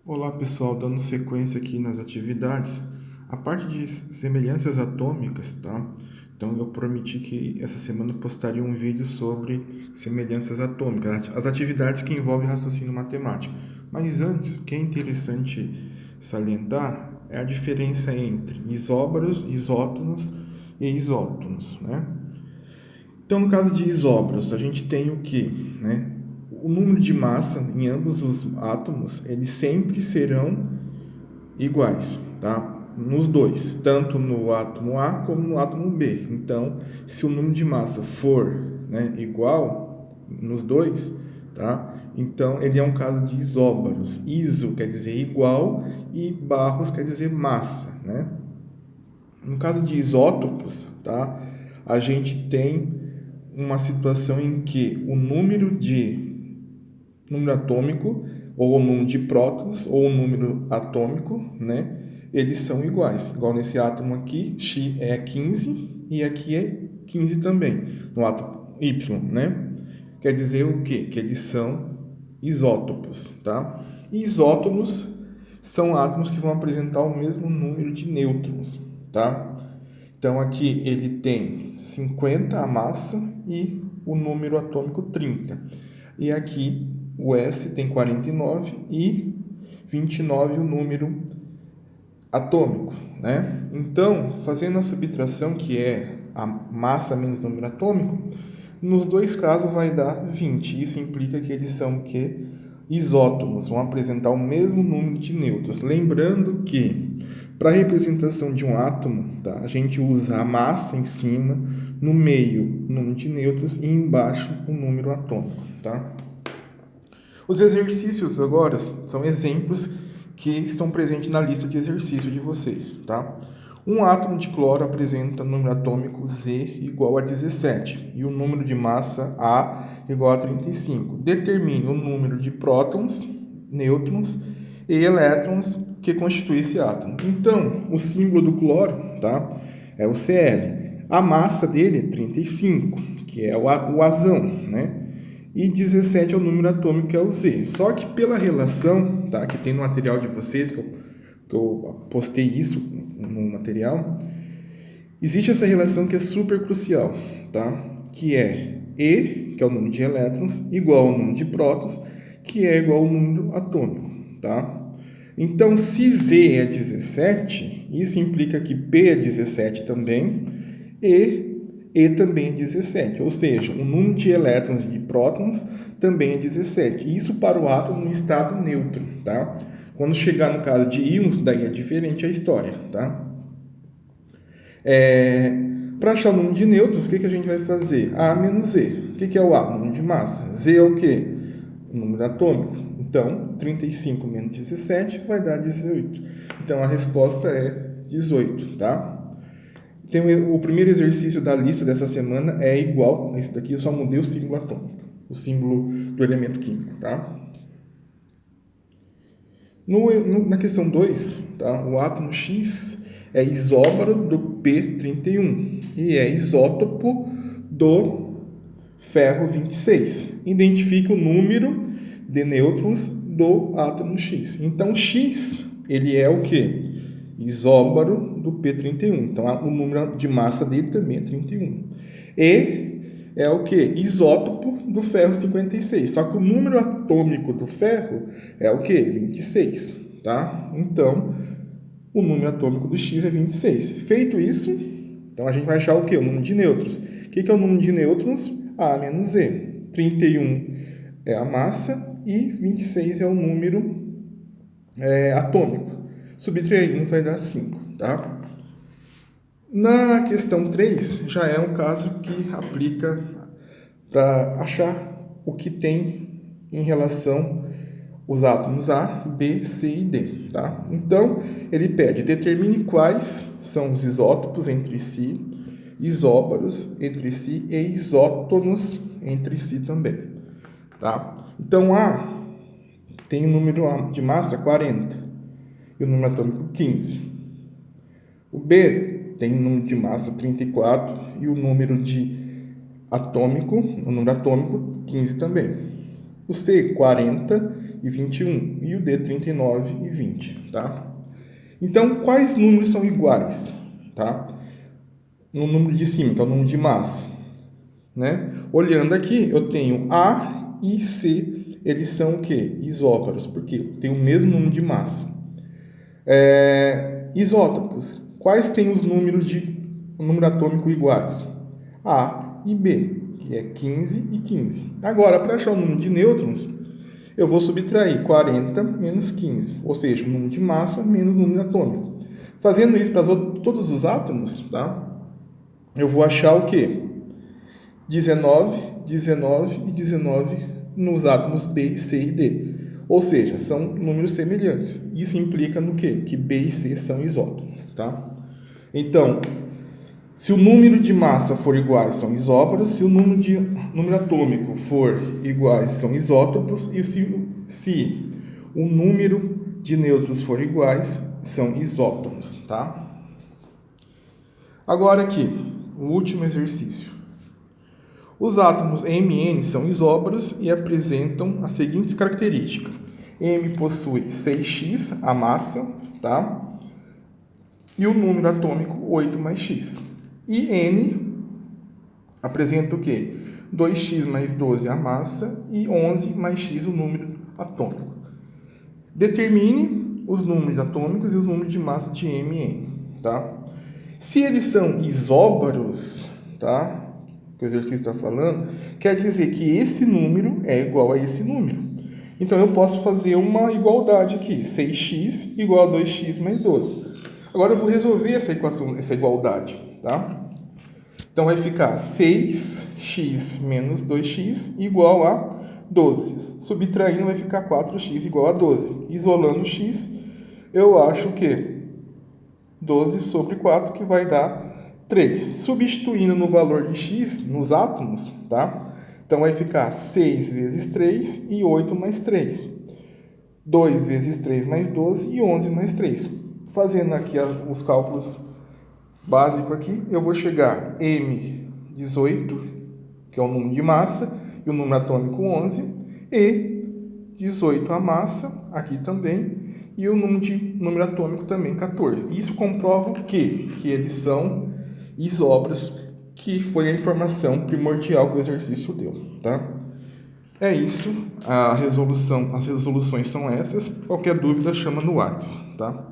Olá pessoal, dando sequência aqui nas atividades, a parte de semelhanças atômicas, tá? Então eu prometi que essa semana eu postaria um vídeo sobre semelhanças atômicas, as atividades que envolvem raciocínio matemático. Mas antes, o que é interessante salientar é a diferença entre isóbaros, isótonos e isótonos, né? Então, no caso de isóbaros, a gente tem o que, né? O número de massa em ambos os átomos, eles sempre serão iguais, tá? Nos dois, tanto no átomo A como no átomo B. Então, se o número de massa for, né, igual nos dois, tá? Então, ele é um caso de isóbaros. Iso quer dizer igual e barros quer dizer massa, né? No caso de isótopos, tá? A gente tem uma situação em que o número atômico, ou o número de prótons, ou o número atômico, né? Eles são iguais. Igual nesse átomo aqui, X é 15 e aqui é 15 também, no átomo Y, né? Quer dizer o quê? Que eles são isótopos, tá? E isótomos são átomos que vão apresentar o mesmo número de nêutrons, tá? Então aqui ele tem 50 a massa e o número atômico 30. E aqui o S tem 49 e 29 o número atômico, né? Então, fazendo a subtração, que é a massa menos o número atômico, nos dois casos vai dar 20. Isso implica que eles são o quê? Isótomos, vão apresentar o mesmo número de nêutrons. Lembrando que, para a representação de um átomo, tá, a gente usa a massa em cima, no meio o número de nêutrons e embaixo o número atômico. Tá? Os exercícios agora são exemplos que estão presentes na lista de exercício de vocês, tá? Um átomo de cloro apresenta número atômico Z igual a 17 e o número de massa A igual a 35. Determine o número de prótons, nêutrons e elétrons que constitui esse átomo. Então, o símbolo do cloro, tá? É o Cl. A massa dele é 35, que é o Azão, né? E 17 é o número atômico, que é o Z. Só que pela relação, tá, que tem no material de vocês, que eu postei isso no material, existe essa relação que é super crucial, tá? Que é E, que é o número de elétrons, igual ao número de prótons, que é igual ao número atômico, tá? Então, se Z é 17, isso implica que P é 17 também, e também é 17, ou seja, o número de elétrons e de prótons também é 17. Isso para o átomo no estado neutro, tá? Quando chegar no caso de íons, daí é diferente a história, tá? Para achar o número de nêutrons, o que a gente vai fazer? A menos Z. O que é o A? O número de massa. Z é o quê? O número atômico. Então, 35 menos 17 vai dar 18. Então, a resposta é 18, tá? Tem o primeiro exercício da lista dessa semana é igual a esse daqui, eu só mudei o símbolo atômico, o símbolo do elemento químico, tá? Na questão 2, tá? O átomo X é isóbaro do P31 e é isótopo do ferro 26. Identifique o número de nêutrons do átomo X. Então, X, ele é o quê? Isóbaro do P31. Então, o número de massa dele também é 31. E é o que? Isótopo do ferro 56. Só que o número atômico do ferro é o que? 26. Tá? Então, o número atômico do X é 26. Feito isso, então a gente vai achar o que? O número de nêutrons. O que é o número de nêutrons? A menos Z. 31 é a massa e 26 é o número atômico. Subtrair 1 vai dar 5. Tá? Na questão 3, já é um caso que aplica para achar o que tem em relação os átomos A, B, C e D. Tá? Então, ele pede, determine quais são os isótopos entre si, isóbaros entre si e isótonos entre si também. Tá? Então, A tem o número de massa 40 e o número atômico 15. O B tem o número de massa 34 e o número atômico 15 também. O C, 40 e 21, e o D 39 e 20, tá? Então, quais números são iguais, tá? No número de cima, que é o número de massa, né? Olhando aqui, eu tenho A e C, eles são o quê? Isóbaros, porque tem o mesmo número de massa. Isótopos, quais têm os números de o número atômico iguais? A e B, que é 15 e 15. Agora, para achar o número de nêutrons, eu vou subtrair 40 menos 15, ou seja, o número de massa menos o número atômico. Fazendo isso para todos os átomos, tá? Eu vou achar o quê? 19, 19 e 19 nos átomos B, C e D. Ou seja, são números semelhantes. Isso implica no quê? Que B e C são isótopos, tá? Então, se o número de massa for iguais, são isóbaros. Se o número atômico for iguais, são isótopos. E se o número de nêutrons for iguais, são isótopos, tá? Agora aqui, o último exercício. Os átomos MN são isóbaros e apresentam as seguintes características. M possui 6x, a massa, tá? E o número atômico 8 mais x. E N apresenta o quê? 2x mais 12 a massa e 11 mais x o número atômico. Determine os números atômicos e os números de massa de MN, tá? Se eles são isóbaros, tá? Que o exercício está falando, quer dizer que esse número é igual a esse número. Então, eu posso fazer uma igualdade aqui, 6x igual a 2x mais 12. Agora, eu vou resolver essa equação, essa igualdade, tá? Então, vai ficar 6x menos 2x igual a 12. Subtraindo, vai ficar 4x igual a 12. Isolando x, eu acho o quê? 12 sobre 4, que vai dar 3. Substituindo no valor de x, nos átomos, tá? Então, vai ficar 6 vezes 3 e 8 mais 3. 2 vezes 3 mais 12 e 11 mais 3. Fazendo aqui os cálculos básicos aqui, eu vou chegar M18, que é o número de massa, e o número atômico 11, e 18 a massa, aqui também, e o número atômico também 14. Isso comprova o quê? Que eles são isóbaros, que foi a informação primordial que o exercício deu, tá? É isso, as resoluções são essas. Qualquer dúvida chama no WhatsApp, tá?